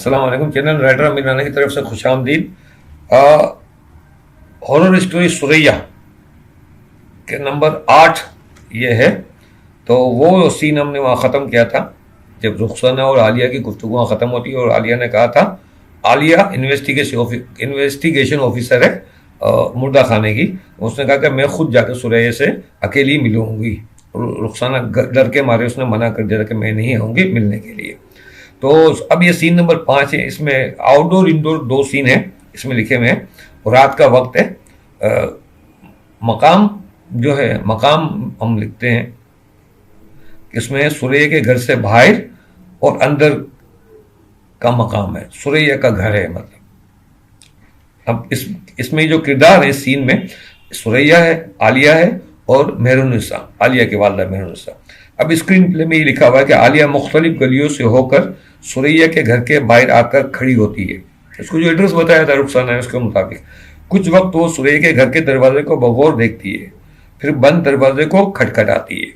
अस्सलाम वालेकुम। Channel writer अमीर राना की तरफ से खुश आमदीद। हॉरर स्टोरी सुरैया के नंबर 8 ये है। तो वो सीन हमने वहाँ ख़त्म किया था जब रुखसाना और आलिया की गुफ्तगू वहाँ ख़त्म होती है और आलिया ने कहा था, आलिया इन्वेस्टिगेशन ऑफिसर है मुर्दा खाने की। उसने कहा कि मैं खुद जाकर सुरैया से अकेली मिलूंगी। रुखसाना डर के मारे उसने मना कर दिया कि मैं नहीं आऊँगी मिलने के लिए। तो अब ये सीन नंबर 5 है। इसमें आउटडोर इंडोर 2 सीन है इसमें लिखे हुए हैं। रात का वक्त है। मकाम जो है, मकाम हम लिखते हैं इसमें सुरैया के घर से बाहर और अंदर का मकाम है, सुरैया का घर है मतलब। अब इसमें जो किरदार है इस सीन में सुरैया है, आलिया है और मेहरुन्निसा, आलिया के वालिदा मेहरुन्निसा। अब स्क्रीन प्ले में ये लिखा हुआ है कि आलिया मुख्तलिफ गलियों से होकर सुरैया के घर के बाहर आकर खड़ी होती है। इसको जो एड्रेस बताया था रुखसाना है उसके मुताबिक कुछ वक्त वो सुरैया के घर के दरवाजे को बगौर देखती है, फिर बंद दरवाजे को खटखटाती है।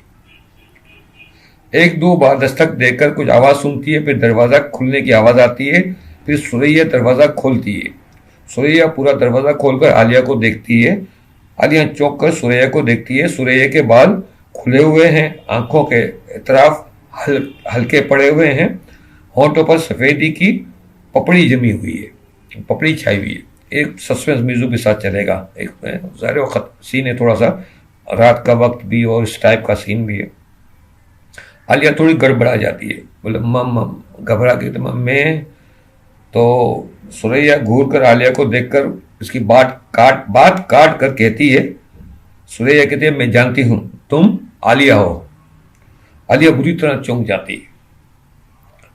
एक दो बार दस्तक देकर कुछ आवाज़ सुनती है, फिर दरवाज़ा खुलने की आवाज़ आती है, फिर सुरैया दरवाज़ा खोलती है। सुरैया पूरा दरवाज़ा खोलकर आलिया को देखती है। आलिया चौंक कर सुरैया को देखती है। सुरैया के बाल खुले हुए हैं, आंखों के इतराफ हल्के पड़े हुए हैं, होंठों पर सफ़ेदी की पपड़ी जमी हुई है, पपड़ी छाई हुई है। एक सस्पेंस म्यूजिक के साथ चलेगा। एक ज़ाहिर वक्त सीन है, थोड़ा सा रात का वक्त भी और इस टाइप का सीन भी है। आलिया थोड़ी गड़बड़ा जाती है, बोले मम घबरा के तो मैं तो सुरैया घूर कर आलिया को देखकर इसकी बात काट कर कहती है। सुरैया कहती है, मैं जानती हूँ तुम आलिया हो। आलिया बुरी तरह चौंक जाती है।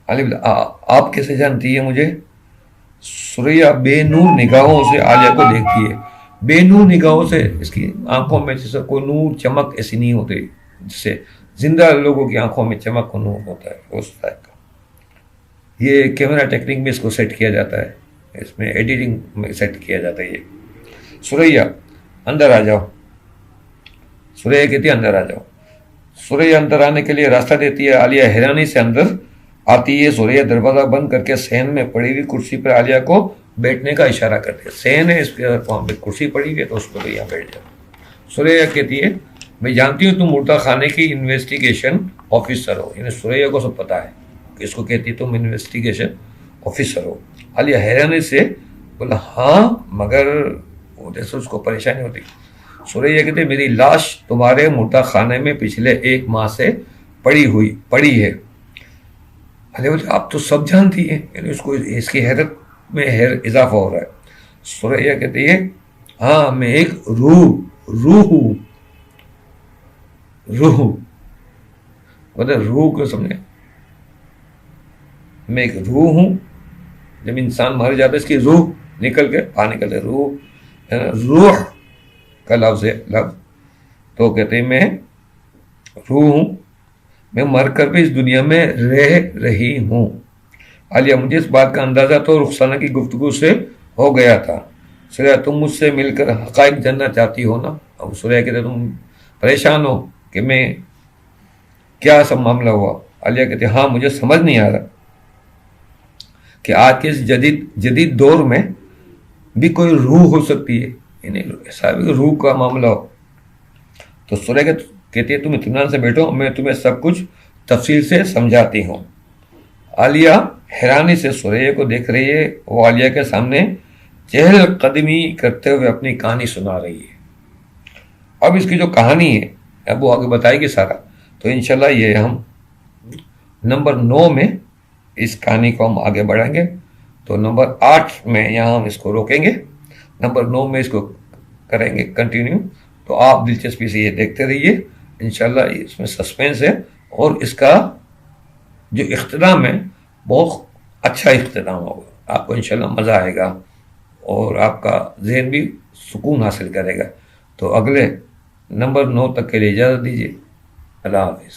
आलिया आप कैसे जानती है मुझे? सुरैया बेनूर निगाहों से आलिया को देखती है। बेनूर निगाहों से, इसकी आंखों में जैसे कोई नूर चमक ऐसी नहीं होती जिससे जिंदा लोगों की आंखों में चमक और नूर होता है, उस टाइप का। ये कैमरा टेक्निक में इसको सेट किया जाता है, इसमें एडिटिंग में सेट किया जाता है। ये सुरैया अंदर आ जाओ। सुरैया कहती है अंदर आ जाओ। सुरैया अंदर आने के लिए रास्ता देती है। आलिया हैरानी से अंदर आती है। सुरैया दरवाज़ा बंद करके सहन में पड़ी हुई कुर्सी पर आलिया को बैठने का इशारा करती है। सहन है, इसके वहाँ पर कुर्सी पड़ी हुई है तो उस पर यहाँ बैठ जाओ। सुरैया कहती है, मैं जानती हूँ तुम मुर्दा खाने की इन्वेस्टिगेशन ऑफिसर हो। यानी सुरैया को सब पता है, इसको कहती है तुम इन्वेस्टिगेशन ऑफिसर हो। आलिया हैरानी से बोला हाँ, मगर उधर से उसको परेशानी होती। सुरैया कहते मेरी लाश तुम्हारे मुर्दा खाने में पिछले 1 माह से पड़ी है। अरे बोले आप तो सब जानती हैं, यानी उसको इसकी हैरत में इजाफा हो रहा है। सुरैया कहती है हाँ, मैं एक रूह मतलब रूह को समझे, मैं एक रूह हूँ। जब इंसान मर जाता है इसकी रूह निकल के बाहर निकलते, रूह है ना, रूह का लफ्ज़ है लफ्ज़। तो कहते हैं मैं रूह हूँ, मैं मर कर भी इस दुनिया में रह रही हूँ। आलिया मुझे इस बात का अंदाज़ा तो रुखसाना की गुफ्तगू से हो गया था। सुरैया तुम मुझसे मिलकर हक़ाइक़ जानना चाहती हो ना? अब सुरैया कहते तुम परेशान हो कि मैं क्या सब मामला हुआ। आलिया कहते हाँ, मुझे समझ नहीं आ रहा कि आज के इस जदीद दौर में भी कोई रूह हो सकती है, यानी ऐसा भी रूह का मामला हो। तो सुरैया कहती है तुम इत्मीनान से बैठो, मैं तुम्हें सब कुछ तफसील से समझाती हूँ। आलिया हैरानी से सुरैया को देख रही है। वो आलिया के सामने चहलकदमी करते हुए अपनी कहानी सुना रही है। अब इसकी जो कहानी है अब वो आगे बताएगी सारा। तो इंशाल्लाह ये हम नंबर 9 में इस कहानी को हम आगे बढ़ाएंगे। तो नंबर 8 में यहाँ हम इसको रोकेंगे, नंबर 9 में इसको करेंगे कंटिन्यू। तो आप दिलचस्पी से ये देखते रहिए। इंशाल्लाह इसमें सस्पेंस है और इसका जो इख्तिताम है बहुत अच्छा इख्तिताम होगा। आपको इंशाल्लाह मज़ा आएगा और आपका जहन भी सुकून हासिल करेगा। तो अगले नंबर 9 तक के लिए इजाज़त दीजिए। अल्लाह हाफ़िज़।